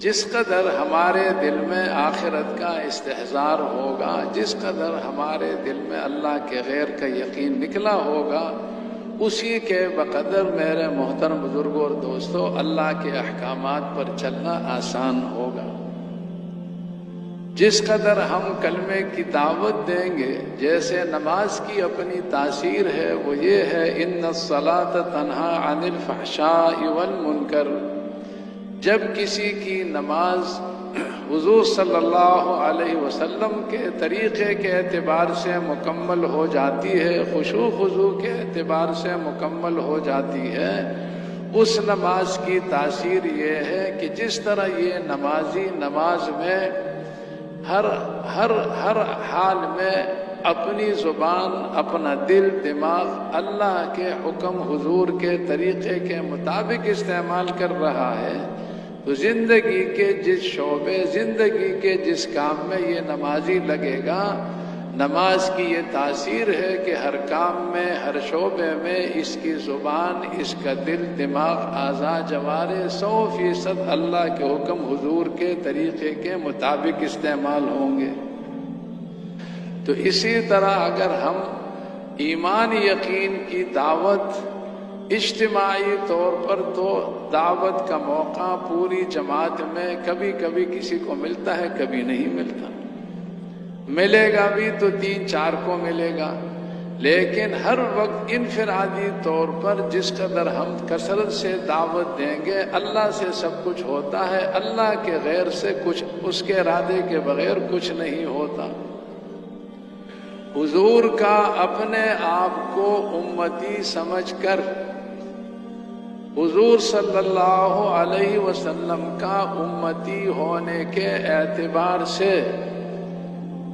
جس قدر ہمارے دل میں آخرت کا استحضار ہوگا، جس قدر ہمارے دل میں اللہ کے غیر کا یقین نکلا ہوگا، اسی کے بقدر میرے محترم بزرگوں اور دوستوں اللہ کے احکامات پر چلنا آسان ہوگا۔ جس قدر ہم کلمے کی دعوت دیں گے، جیسے نماز کی اپنی تاثیر ہے وہ یہ ہے ان الصلاۃ تنہی عن الفحشاء والمنکر، جب کسی کی نماز حضور صلی اللہ علیہ وسلم کے طریقے کے اعتبار سے مکمل ہو جاتی ہے، خشوع خضوع کے اعتبار سے مکمل ہو جاتی ہے، اس نماز کی تاثیر یہ ہے کہ جس طرح یہ نمازی نماز میں ہر حال میں اپنی زبان، اپنا دل، دماغ اللہ کے حکم حضور کے طریقے کے مطابق استعمال کر رہا ہے، تو زندگی کے جس شعبے، زندگی کے جس کام میں یہ نمازی لگے گا، نماز کی یہ تاثیر ہے کہ ہر کام میں، ہر شعبے میں اس کی زبان، اس کا دل، دماغ، اعضاء، جوارح 100% اللہ کے حکم حضور کے طریقے کے مطابق استعمال ہوں گے۔ تو اسی طرح اگر ہم ایمان یقین کی دعوت اجتماعی طور پر، تو دعوت کا موقع پوری جماعت میں کبھی کبھی کسی کو ملتا ہے، کبھی نہیں ملتا، ملے گا بھی تو 3-4 کو ملے گا، لیکن ہر وقت انفرادی طور پر جس قدر ہم کثرت سے دعوت دیں گے، اللہ سے سب کچھ ہوتا ہے، اللہ کے غیر سے کچھ، اس کے ارادے کے بغیر کچھ نہیں ہوتا۔ حضور کا اپنے آپ کو امتی سمجھ کر، حضور صلی اللہ علیہ وسلم کا امتی ہونے کے اعتبار سے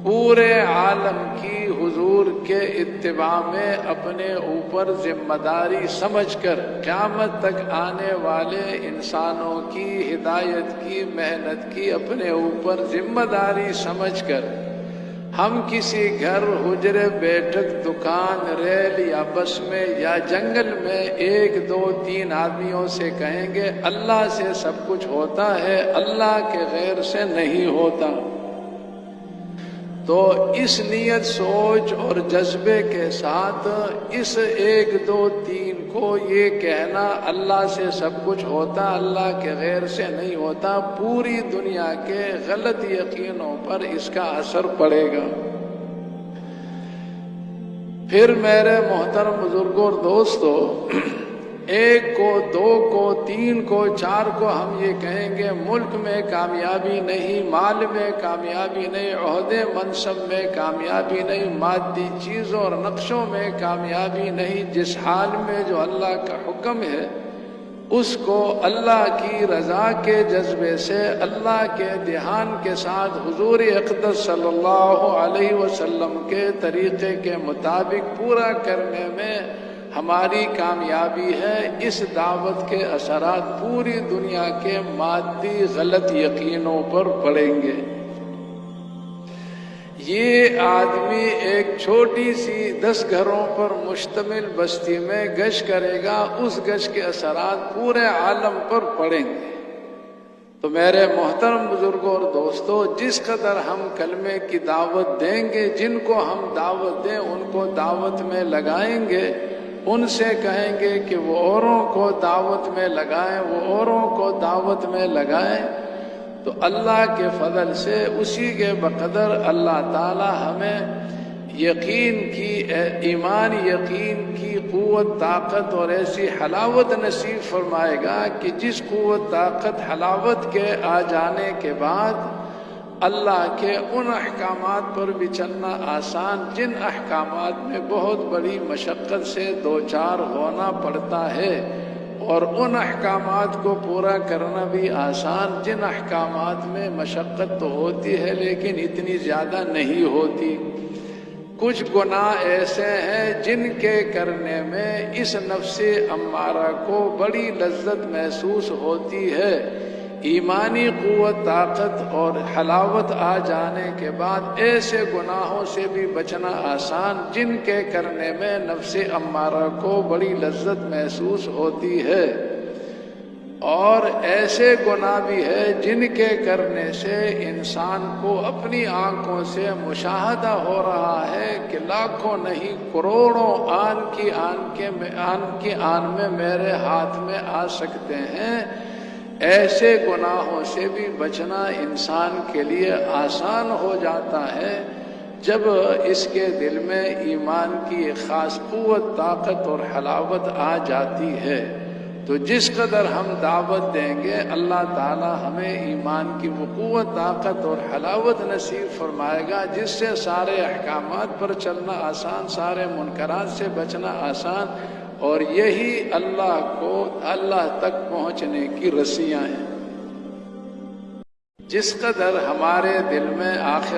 پورے عالم کی حضور کے اتباع میں اپنے اوپر ذمہ داری سمجھ کر، قیامت تک آنے والے انسانوں کی ہدایت کی، محنت کی اپنے اوپر ذمہ داری سمجھ کر، ہم کسی گھر، حجرے، بیٹھک، دکان، ریل یا بس میں یا جنگل میں 1-2-3 آدمیوں سے کہیں گے اللہ سے سب کچھ ہوتا ہے، اللہ کے غیر سے نہیں ہوتا، تو اس نیت، سوچ اور جذبے کے ساتھ اس 1-2-3 کو یہ کہنا اللہ سے سب کچھ ہوتا، اللہ کے غیر سے نہیں ہوتا، پوری دنیا کے غلط یقینوں پر اس کا اثر پڑے گا۔ پھر میرے محترم بزرگوں اور دوستو، 1 کو، 2 کو، 3 کو، 4 کو ہم یہ کہیں گے ملک میں کامیابی نہیں، مال میں کامیابی نہیں، عہدے منصب میں کامیابی نہیں، مادی چیزوں اور نقشوں میں کامیابی نہیں، جس حال میں جو اللہ کا حکم ہے اس کو اللہ کی رضا کے جذبے سے، اللہ کے دھیان کے ساتھ، حضور اقدس صلی اللہ علیہ وسلم کے طریقے کے مطابق پورا کرنے میں ہماری کامیابی ہے۔ اس دعوت کے اثرات پوری دنیا کے مادی غلط یقینوں پر پڑیں گے۔ یہ آدمی ایک چھوٹی سی 10 گھروں پر مشتمل بستی میں گشت کرے گا، اس گشت کے اثرات پورے عالم پر پڑیں گے۔ تو میرے محترم بزرگوں اور دوستو، جس قدر ہم کلمے کی دعوت دیں گے، جن کو ہم دعوت دیں ان کو دعوت میں لگائیں گے، ان سے کہیں گے کہ وہ اوروں کو دعوت میں لگائیں، وہ اوروں کو دعوت میں لگائیں، تو اللہ کے فضل سے اسی کے بقدر اللہ تعالی ہمیں یقین کی، ایمان یقین کی قوت، طاقت اور ایسی حلاوت نصیب فرمائے گا کہ جس قوت، طاقت، حلاوت کے آ جانے کے بعد اللہ کے ان احکامات پر بھی چلنا آسان، جن احکامات میں بہت بڑی مشقت سے دوچار ہونا پڑتا ہے، اور ان احکامات کو پورا کرنا بھی آسان، جن احکامات میں مشقت تو ہوتی ہے لیکن اتنی زیادہ نہیں ہوتی۔ کچھ گناہ ایسے ہیں جن کے کرنے میں اس نفس امارہ کو بڑی لذت محسوس ہوتی ہے، ایمانی قوت، طاقت اور حلاوت آ جانے کے بعد ایسے گناہوں سے بھی بچنا آسان جن کے کرنے میں نفس امارہ کو بڑی لذت محسوس ہوتی ہے۔ اور ایسے گناہ بھی ہے جن کے کرنے سے انسان کو اپنی آنکھوں سے مشاہدہ ہو رہا ہے کہ لاکھوں نہیں کروڑوں آن کی آن میں میرے ہاتھ میں آ سکتے ہیں۔ ایسے گناہوں سے بھی بچنا انسان کے لیے آسان ہو جاتا ہے جب اس کے دل میں ایمان کی ایک خاص قوت، طاقت اور حلاوت آ جاتی ہے۔ تو جس قدر ہم دعوت دیں گے اللہ تعالی ہمیں ایمان کی وہ قوت، طاقت اور حلاوت نصیب فرمائے گا جس سے سارے احکامات پر چلنا آسان، سارے منکرات سے بچنا آسان، اور یہی اللہ تک پہنچنے کی رسیاں ہیں۔ جس قدر ہمارے دل میں آخر